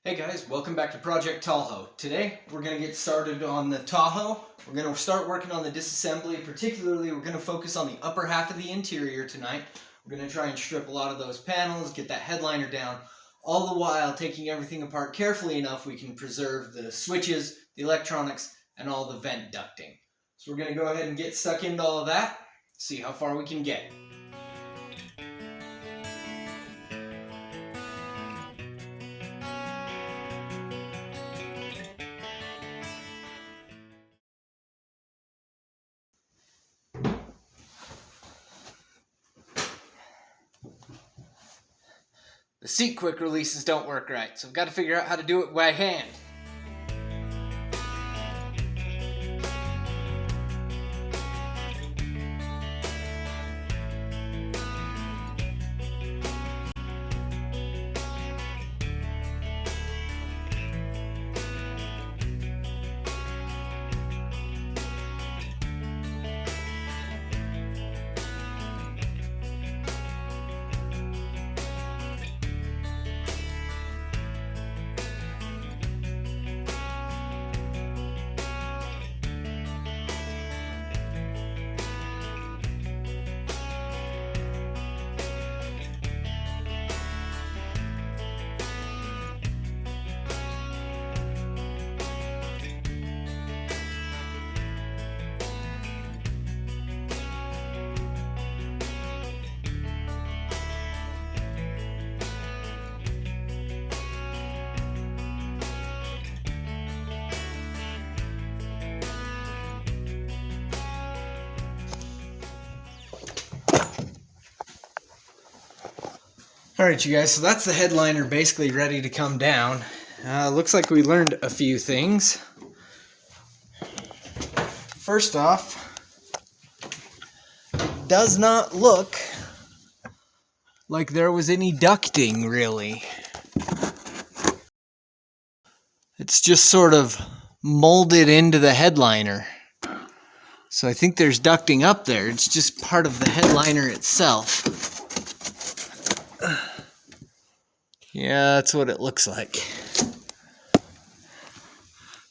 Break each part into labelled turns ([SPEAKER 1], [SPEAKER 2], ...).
[SPEAKER 1] Hey guys, welcome back to Project Tallhoe. Today we're going to get started on the Tahoe. We're going to start working on the disassembly. Particularly we're going to focus on the upper half of the interior tonight. We're going to try and strip a lot of those panels, get that headliner down, all the while taking everything apart carefully enough we can preserve the switches, the electronics, and all the vent ducting. So we're going to go ahead and get stuck into all of that, see how far we can get. The seat quick releases don't work right, so I've got to figure out how to do it by hand. Alright you guys, so that's the headliner basically ready to come down. Looks like we learned a few things. First off, it does not look like there was any ducting really. It's just sort of molded into the headliner. So I think there's ducting up there, it's just part of the headliner itself. Yeah, that's what it looks like.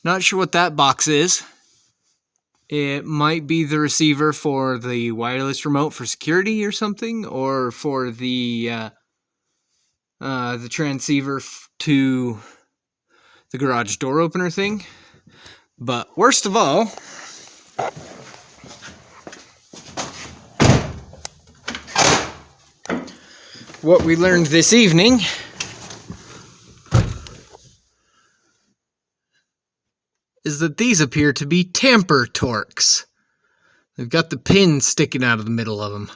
[SPEAKER 1] Not sure what that box is. It might be the receiver for the wireless remote for security or something, or for the transceiver to the garage door opener thing. But worst of all, what we learned this evening is that these appear to be tamper torques. They've got the pins sticking out of the middle of them.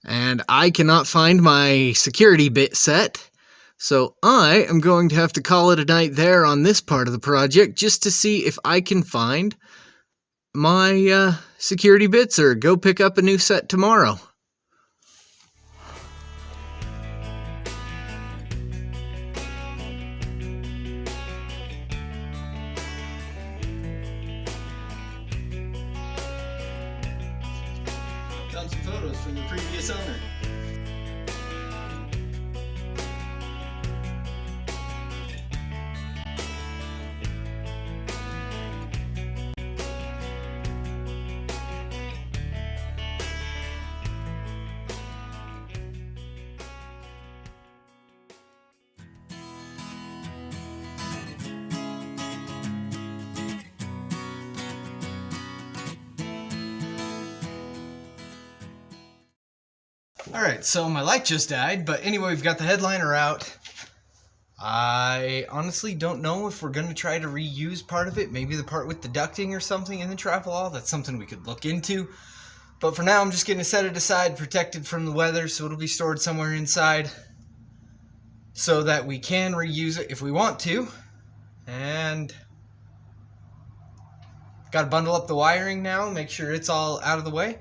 [SPEAKER 1] And I cannot find my security bit set, so I am going to have to call it a night there on this part of the project just to see if I can find my security bits or go pick up a new set tomorrow. Found some photos from the previous owner. Alright, so my light just died, but anyway, we've got the headliner out. I honestly don't know if we're going to try to reuse part of it, maybe the part with the ducting or something in the Travelall. That's something we could look into. But for now, I'm just going to set it aside, protected from the weather, so it'll be stored somewhere inside so that we can reuse it if we want to. And got to bundle up the wiring now, make sure it's all out of the way,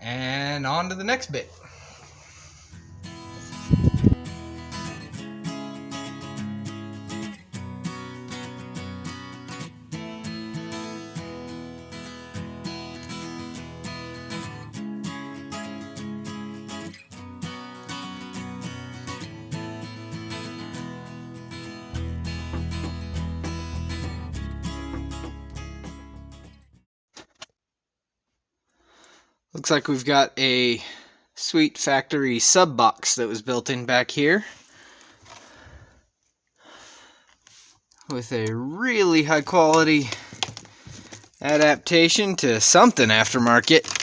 [SPEAKER 1] and on to the next bit. Looks like we've got a sweet factory sub box that was built in back here with a really high quality adaptation to something aftermarket.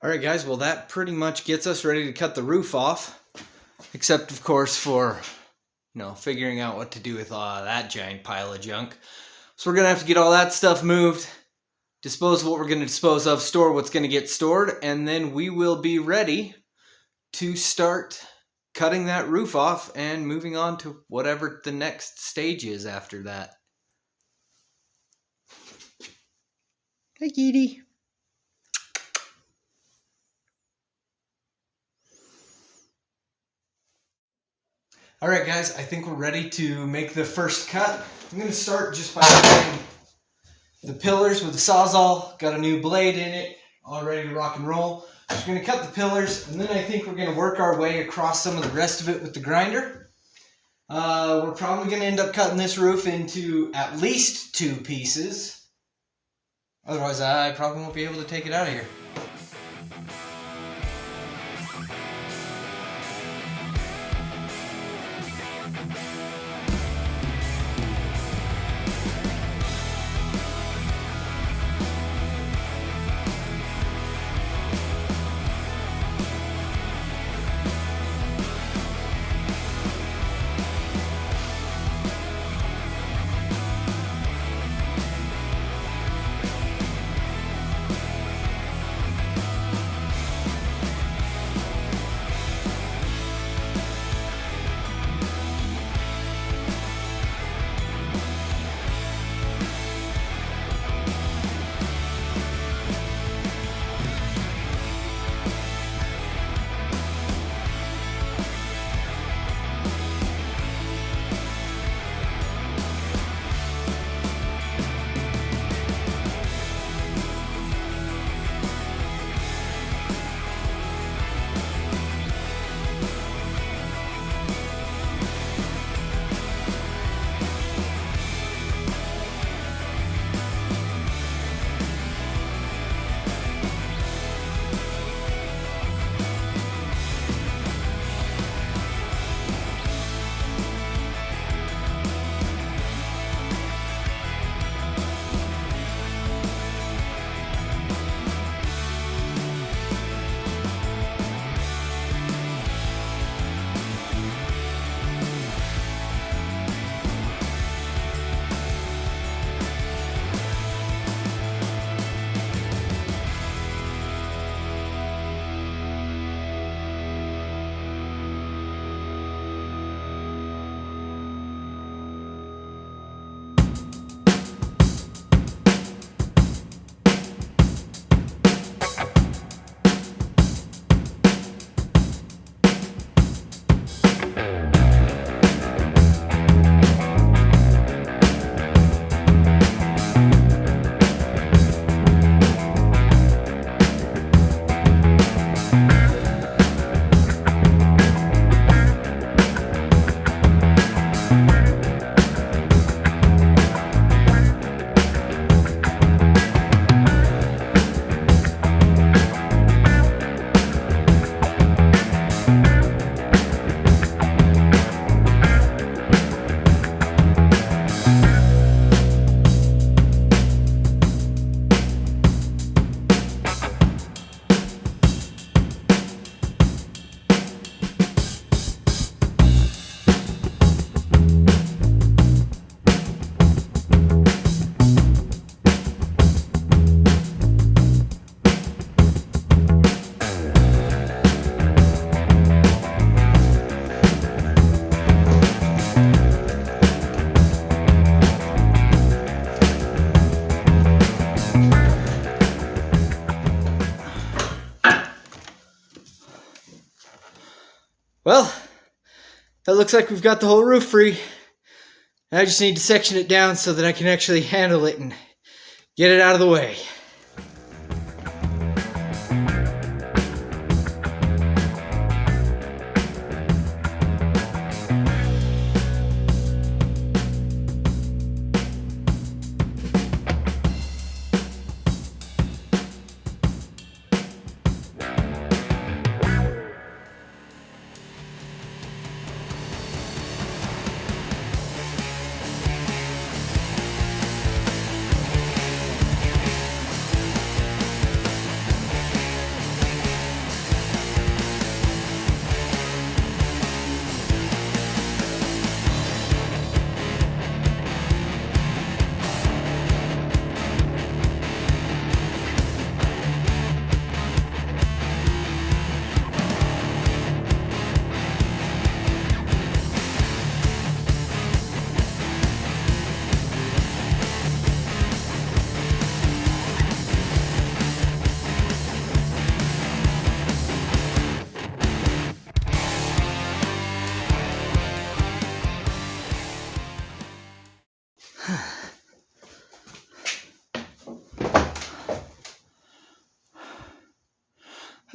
[SPEAKER 1] Alright guys, well that pretty much gets us ready to cut the roof off. Except of course for, figuring out what to do with that giant pile of junk. So we're going to have to get all that stuff moved, dispose of what we're going to dispose of, store what's going to get stored, and then we will be ready to start cutting that roof off and moving on to whatever the next stage is after that. Hey kitty. Alright guys, I think we're ready to make the first cut. I'm going to start just by cutting the pillars with the Sawzall. Got a new blade in it, all ready to rock and roll. Just going to cut the pillars, and then I think we're going to work our way across some of the rest of it with the grinder. We're probably going to end up cutting this roof into at least 2 pieces. Otherwise, I probably won't be able to take it out of here. Well, that looks like we've got the whole roof free. I just need to section it down so that I can actually handle it and get it out of the way.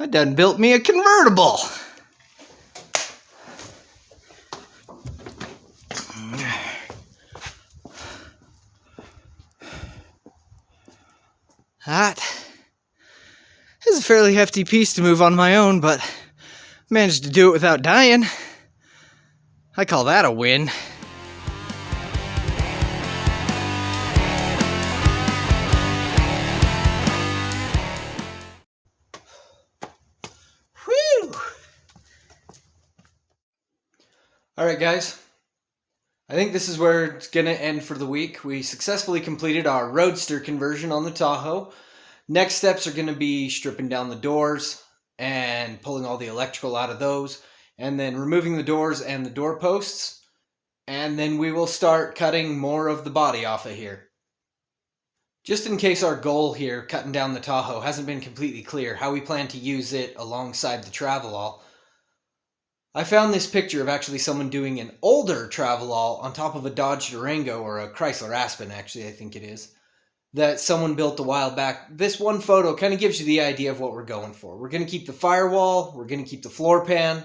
[SPEAKER 1] I done built me a convertible. That is a fairly hefty piece to move on my own, but managed to do it without dying. I call that a win. Alright guys, I think this is where it's going to end for the week. We successfully completed our Roadster conversion on the Tahoe. Next steps are going to be stripping down the doors and pulling all the electrical out of those, and then removing the doors and the door posts, and then we will start cutting more of the body off of here. Just in case our goal here, cutting down the Tahoe, hasn't been completely clear how we plan to use it alongside the Travelall, I found this picture of actually someone doing an older Travelall on top of a Dodge Durango, or a Chrysler Aspen actually I think it is, that someone built a while back. This one photo kind of gives you the idea of what we're going for. We're going to keep the firewall, we're going to keep the floor pan,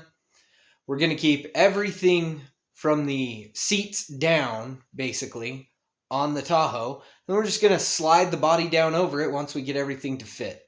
[SPEAKER 1] we're going to keep everything from the seats down, basically, on the Tahoe, and we're just going to slide the body down over it once we get everything to fit.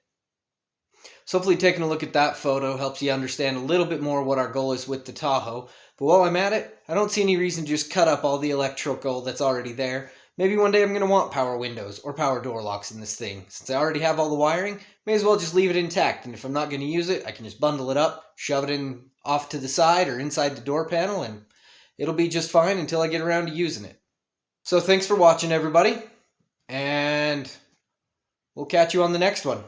[SPEAKER 1] So hopefully taking a look at that photo helps you understand a little bit more what our goal is with the Tahoe. But while I'm at it, I don't see any reason to just cut up all the electrical that's already there. Maybe one day I'm going to want power windows or power door locks in this thing. Since I already have all the wiring, may as well just leave it intact. And if I'm not going to use it, I can just bundle it up, shove it in off to the side or inside the door panel, and it'll be just fine until I get around to using it. So thanks for watching, everybody, and we'll catch you on the next one.